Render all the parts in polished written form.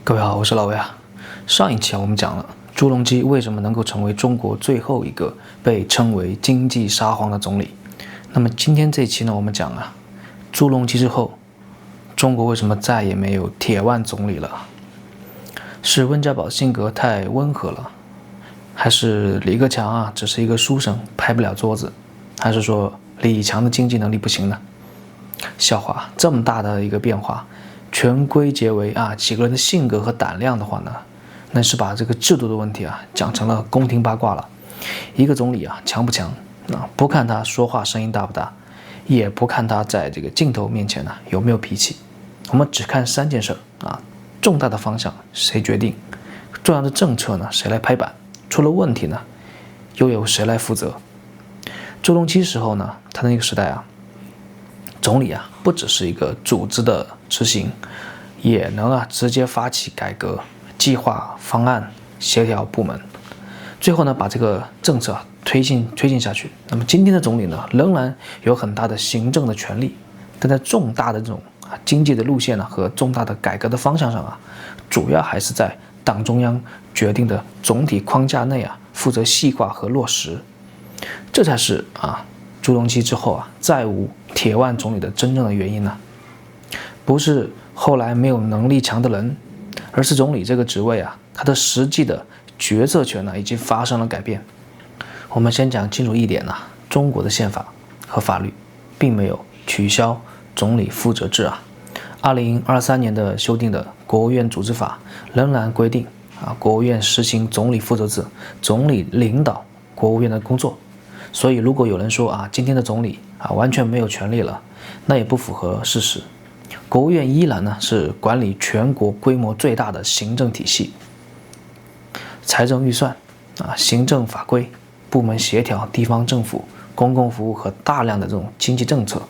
各位好，我是老魏啊。上一期我们讲了朱镕基为什么能够成为中国最后一个被称为经济沙皇的总理。那么今天这一期呢，我们讲朱镕基之后，中国为什么再也没有铁腕总理了？是温家宝性格太温和了，还是李克强只是一个书生拍不了桌子，还是说李强的经济能力不行呢？笑话，这么大的一个变化，全归结为几个人的性格和胆量的话呢，那是把这个制度的问题讲成了宫廷八卦了。一个总理强不强不看他说话声音大不大，也不看他在这个镜头面前有没有脾气，我们只看三件事重大的方向谁决定，重要的政策呢谁来拍板，出了问题呢又由谁来负责。朱镕基时候呢，他的那个时代总理不只是一个组织的执行，也能直接发起改革、计划、方案、协调部门，最后呢把这个政策推进下去。那么今天的总理呢，仍然有很大的行政的权利，但在重大的这种经济的路线和重大的改革的方向上主要还是在党中央决定的总体框架内负责细化和落实。这才是朱镕基之后再无铁腕总理的真正的原因呢，不是后来没有能力强的人，而是总理这个职位他的实际的决策权已经发生了改变。我们先讲清楚一点中国的宪法和法律并没有取消总理负责制2023年的修订的国务院组织法仍然规定国务院实行总理负责制，总理领导国务院的工作。所以如果有人说今天的总理完全没有权利了，那也不符合事实。国务院依然呢是管理全国规模最大的行政体系，财政预算行政法规、部门协调、地方政府、公共服务和大量的这种经济政策，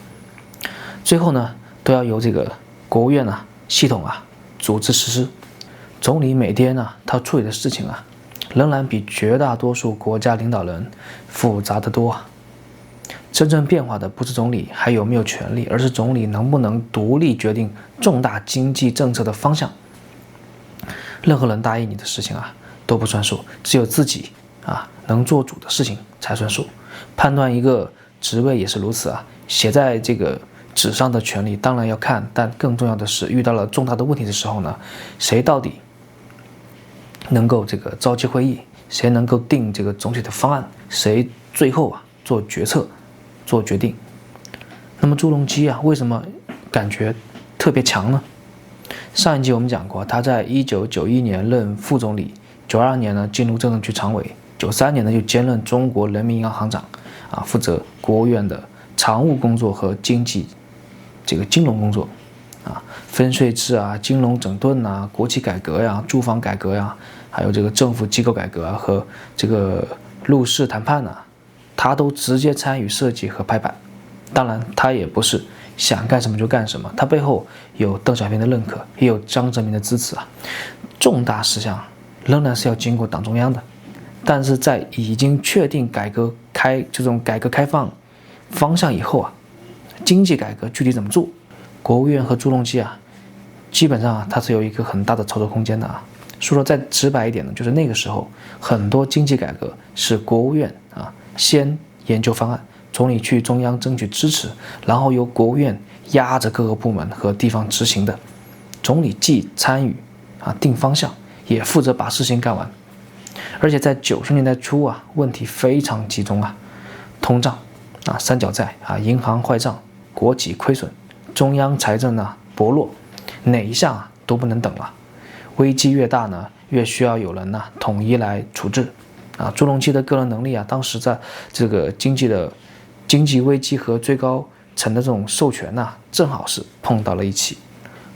最后呢都要由这个国务院系统组织实施。总理每天他处理的事情仍然比绝大多数国家领导人复杂得多真正变化的不是总理还有没有权利，而是总理能不能独立决定重大经济政策的方向。任何人答应你的事情都不算数，只有自己能做主的事情才算数。判断一个职位也是如此写在这个纸上的权利当然要看，但更重要的是遇到了重大的问题的时候呢，谁到底能够这个召集会议，谁能够定这个总体的方案，谁最后做决策做决定。那么朱镕基为什么感觉特别强呢？上一集我们讲过，他在1991年任副总理，92年呢进入政治局常委，93年呢就兼任中国人民银行行长负责国务院的常务工作和经济这个金融工作分税制金融整顿国企改革住房改革还有这个政府机构改革和这个入市谈判他都直接参与设计和拍板。当然他也不是想干什么就干什么，他背后有邓小平的认可，也有江泽民的支持重大事项仍然是要经过党中央的。但是在已经确定这种改革开放方向以后经济改革具体怎么做，国务院和朱镕基基本上它是有一个很大的操作空间的说再直白一点呢，就是那个时候很多经济改革是国务院先研究方案，总理去中央争取支持，然后由国务院压着各个部门和地方执行的。总理既参与定方向，也负责把事情干完。而且在90年代初问题非常集中通胀三角债银行坏账、国企亏损、中央财政薄弱，哪一项都不能等了。危机越大呢，越需要有人统一来处置朱镕基的个人能力当时在这个经济危机和最高层的这种授权正好是碰到了一起。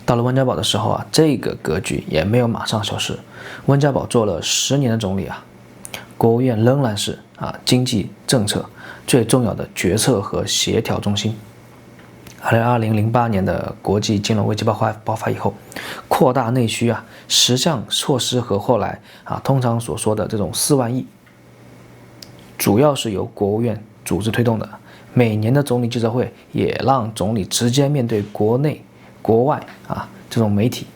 到了温家宝的时候这个格局也没有马上消失。温家宝做了10年的总理国务院仍然是经济政策最重要的决策和协调中心。2008年的国际金融危机爆发以后，扩大内需10项措施和后来通常所说的这种4万亿，主要是由国务院组织推动的。每年的总理记者会也让总理直接面对国内国外这种媒体，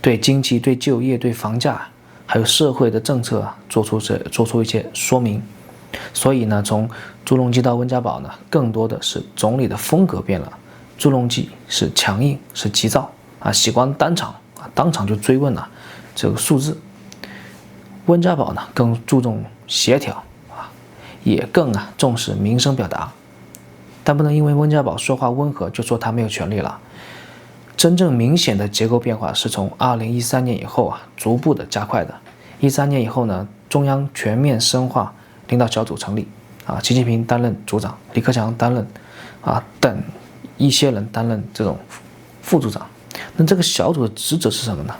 对经济、对就业、对房价，还有社会的政策做出一些说明。所以呢，从朱镕基到温家宝呢，更多的是总理的风格变了。朱镕基是强硬，是急躁喜欢当场就追问这个数字。温家宝呢更注重协调也更重视民生表达。但不能因为温家宝说话温和就说他没有权利了。真正明显的结构变化是从2013年以后逐步的加快的。13年以后呢，中央全面深化领导小组成立习近平担任组长，李克强担任等一些人担任这种副组长。那这个小组的职责是什么呢？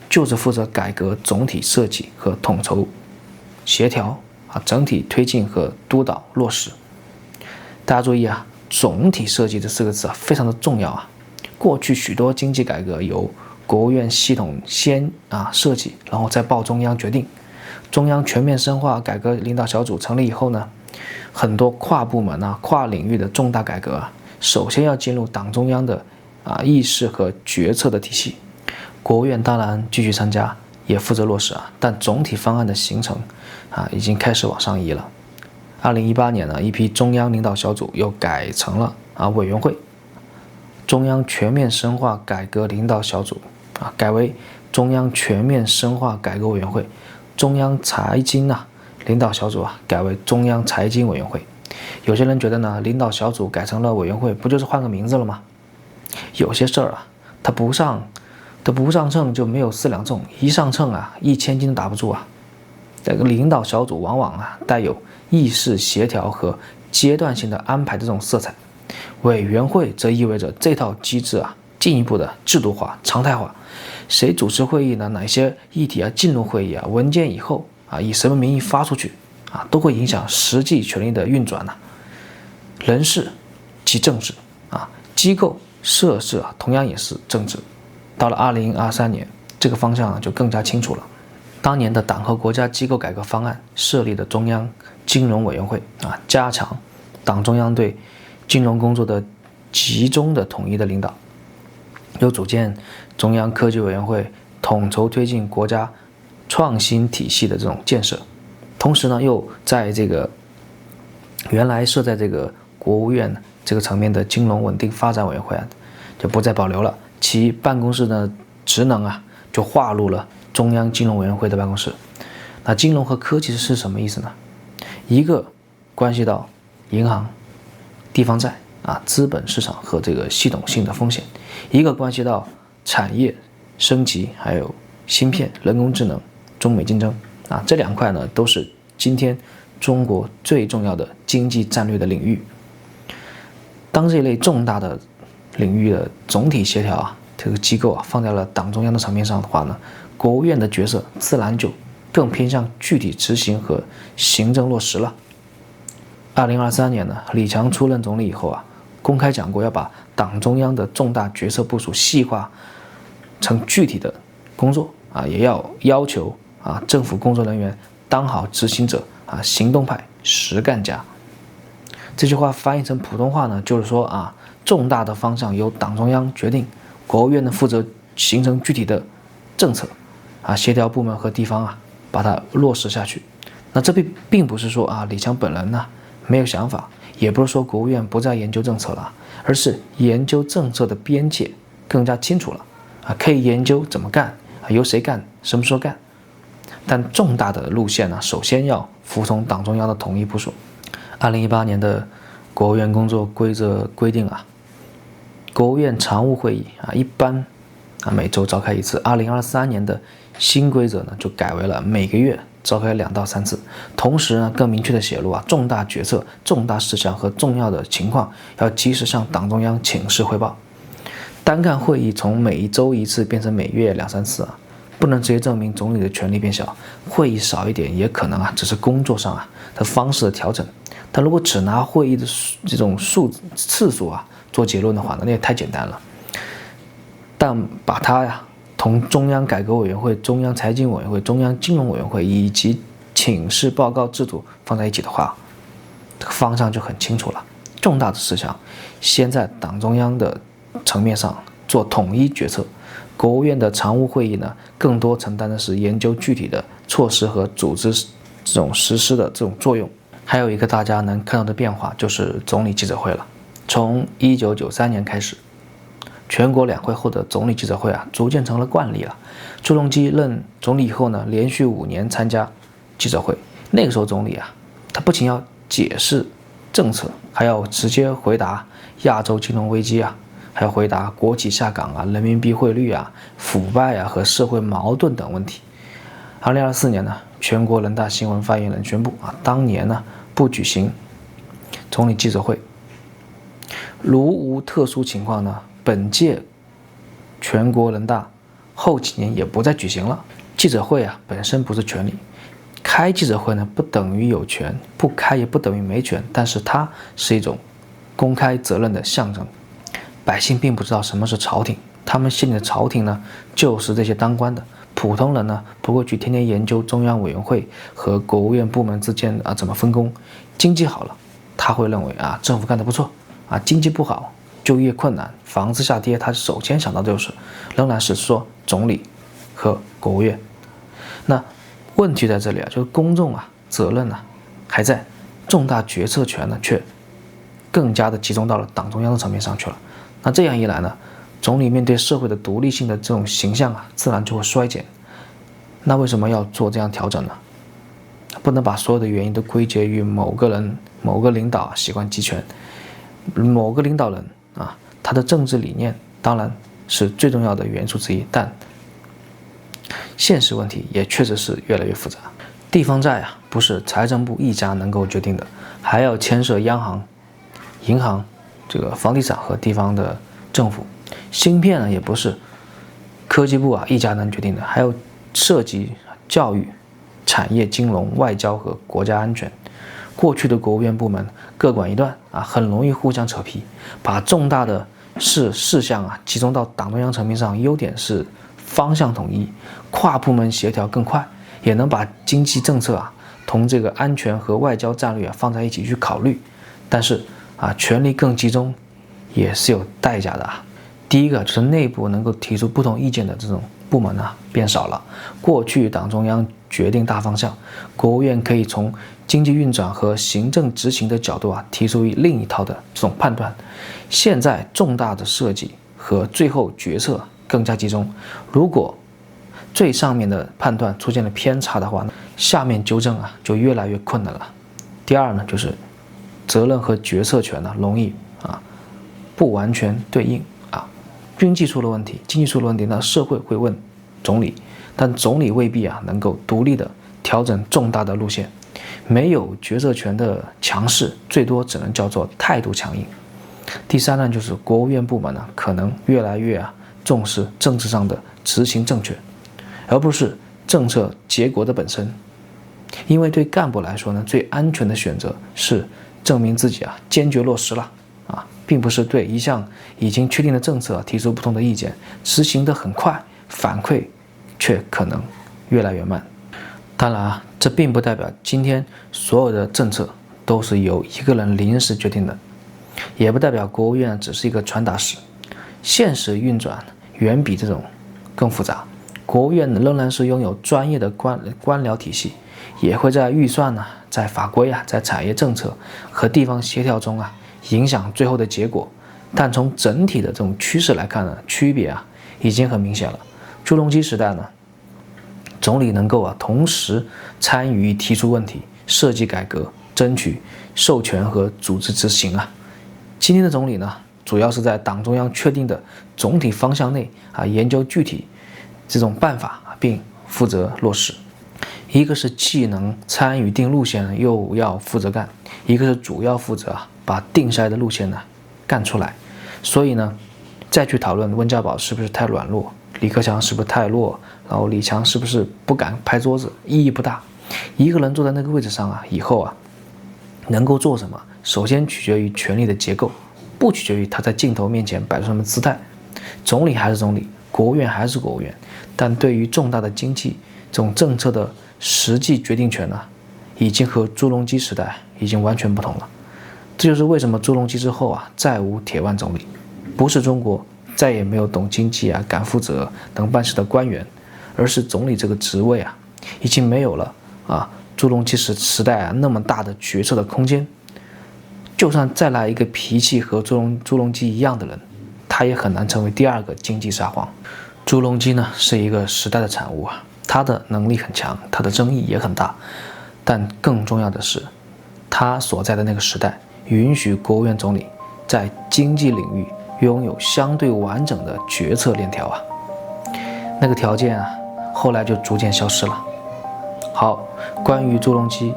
就是负责改革总体设计和统筹协调整体推进和督导落实。大家注意总体设计这4个字非常的重要过去许多经济改革由国务院系统先设计，然后再报中央决定。中央全面深化改革领导小组成立以后呢，很多跨部门跨领域的重大改革首先要进入党中央的议事和决策的体系。国务院当然继续参加，也负责落实但总体方案的形成已经开始往上移了。2018年呢，一批中央领导小组又改成了委员会，中央全面深化改革领导小组改为中央全面深化改革委员会，中央财经领导小组改为中央财经委员会。有些人觉得呢，领导小组改成了委员会，不就是换个名字了吗？有些事儿它不上秤就没有4两重，一上秤1000斤都打不住这个领导小组往往带有议事协调和阶段性的安排的这种色彩，委员会则意味着这套机制进一步的制度化、常态化。谁主持会议呢？哪些议题进入会议文件以后以什么名义发出去都会影响实际权力的运转人事即政治机构设置同样也是政治。到了2023年，这个方向就更加清楚了。当年的党和国家机构改革方案设立的中央金融委员会加强党中央对金融工作的集中的统一的领导，又组建中央科技委员会，统筹推进国家创新体系的这种建设。同时呢，又在这个原来设在这个国务院这个层面的金融稳定发展委员会就不再保留了，其办公室的职能就划入了中央金融委员会的办公室。那金融和科技是什么意思呢？一个关系到银行、地方债资本市场和这个系统性的风险，一个关系到产业升级，还有芯片、人工智能、中美竞争这2块呢，都是今天中国最重要的经济战略的领域。当这类重大的领域的总体协调这个机构放在了党中央的层面上的话呢，国务院的角色自然就更偏向具体执行和行政落实了。2023年呢，李强出任总理以后公开讲过要把党中央的重大决策部署细化成具体的工作也要求政府工作人员当好执行者行动派、实干家。这句话翻译成普通话呢，就是说重大的方向由党中央决定，国务院呢负责形成具体的政策协调部门和地方把它落实下去。那这并不是说李强本人没有想法，也不是说国务院不再研究政策了，而是研究政策的边界更加清楚了可以研究怎么干由谁干、什么时候干。但重大的路线首先要服从党中央的统一部署。2018年的国务院工作规则规定国务院常务会议一般每周召开1次。2023年的新规则呢，就改为了每个月召开2到3次。同时呢，更明确的写入重大决策、重大事项和重要的情况要及时向党中央请示汇报。单看会议从每1周1次变成每月2、3次不能直接证明总理的权力变小。会议少一点也可能只是工作上的方式的调整。但如果只拿会议的这种次数做结论的话呢，那也太简单了。但把它同中央改革委员会、中央财经委员会、中央金融委员会以及请示报告制度放在一起的话，这个方向就很清楚了。重大的事项先在党中央的层面上做统一决策，国务院的常务会议呢，更多承担的是研究具体的措施和组织这种实施的这种作用。还有一个大家能看到的变化就是总理记者会了。从1993年开始，全国两会后的总理记者会逐渐成了惯例了。朱镕基任总理以后呢，连续5年参加记者会。那个时候总理他不仅要解释政策，还要直接回答亚洲金融危机还要回答国企下岗人民币汇率腐败和社会矛盾等问题。2024年呢，全国人大新闻发言人宣布当年呢不举行总理记者会。如无特殊情况呢，本届全国人大后几年也不再举行了。记者会本身不是权利，开记者会呢不等于有权，不开也不等于没权，但是它是一种公开责任的象征。百姓并不知道什么是朝廷，他们心里的朝廷呢就是这些当官的。普通人呢不会去天天研究中央委员会和国务院部门之间怎么分工。经济好了，他会认为政府干得不错经济不好，就业困难，房子下跌，他首先想到就是仍然是说总理和国务院。那问题在这里就是公众责任还在，重大决策权呢却更加的集中到了党中央的层面上去了。那这样一来呢，总理面对社会的独立性的这种形象自然就会衰减。那为什么要做这样调整呢？不能把所有的原因都归结于某个人、某个领导喜欢集权。某个领导人他的政治理念当然是最重要的元素之一，但现实问题也确实是越来越复杂。地方债不是财政部一家能够决定的，还要牵涉央行、银行、房地产和地方的政府。芯片呢也不是科技部一家能决定的，还有涉及教育、产业、金融、外交和国家安全。过去的国务院部门各管一段很容易互相扯皮，把重大的事项集中到党中央层面上。优点是方向统一，跨部门协调更快，也能把经济政策同安全和外交战略放在一起去考虑。但是权力更集中也是有代价的第一个就是内部能够提出不同意见的这种部门变少了。过去党中央决定大方向，国务院可以从经济运转和行政执行的角度提出另一套的这种判断。现在重大的设计和最后决策更加集中，如果最上面的判断出现了偏差的话呢，下面纠正就越来越困难了。第二呢，就是责任和决策权容易不完全对应经济出了问题，那社会会问总理，但总理未必能够独立的调整重大的路线。没有决策权的强势，最多只能叫做态度强硬。第三呢，就是国务院部门可能越来越重视政治上的执行正确，而不是政策结果的本身。因为对干部来说呢，最安全的选择是证明自己坚决落实了并不是对一项已经确定的政策提出不同的意见，执行得很快，反馈却可能越来越慢。当然这并不代表今天所有的政策都是由一个人临时决定的，也不代表国务院只是一个传达室。现实运转远比这种更复杂。国务院仍然是拥有专业的官僚体系，也会在预算在法规在产业政策和地方协调中影响最后的结果。但从整体的这种趋势来看呢，区别已经很明显了。朱镕基时代呢，总理能够同时参与提出问题、设计改革、争取授权和组织执行今天的总理呢，主要是在党中央确定的总体方向内研究具体这种办法并负责落实。一个是既能参与定路线又要负责干，一个是主要负责把定下来的路线干出来。所以呢，再去讨论温家宝是不是太软弱，李克强是不是太弱，然后李强是不是不敢拍桌子，意义不大。一个人坐在那个位置上以后能够做什么，首先取决于权力的结构，不取决于他在镜头面前摆出什么姿态。总理还是总理，国务院还是国务院，但对于重大的经济这种政策的实际决定权已经和朱镕基时代已经完全不同了。这就是为什么朱镕基之后再无铁腕总理，不是中国再也没有懂经济敢负责能办事的官员，而是总理这个职位已经没有了朱镕基时代那么大的决策的空间。就算再来一个脾气和朱镕基一样的人，他也很难成为第二个经济沙皇。朱镕基呢是一个时代的产物他的能力很强，他的争议也很大，但更重要的是，他所在的那个时代允许国务院总理在经济领域拥有相对完整的决策链条那个条件后来就逐渐消失了。好，关于朱镕基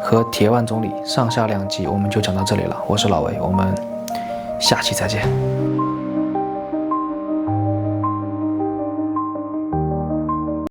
和铁腕总理上下两集我们就讲到这里了。我是老韦，我们下期再见。